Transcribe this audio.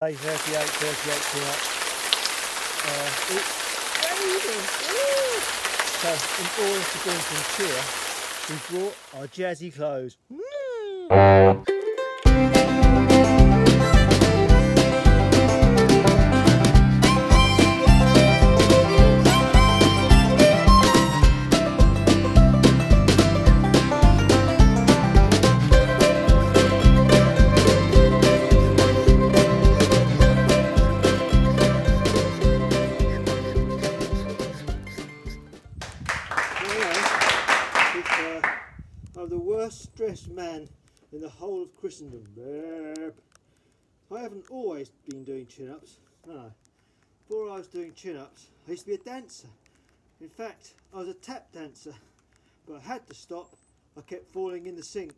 Day 38 chin-ups. It's raining. Woo! So in order to bring some cheer, we brought our jazzy clothes. I'm the worst stressed man in the whole of Christendom. I haven't always been doing chin-ups. No. Before I was doing chin-ups, I used to be a dancer. In fact, I was a tap dancer, but I had to stop. I kept falling in the sink.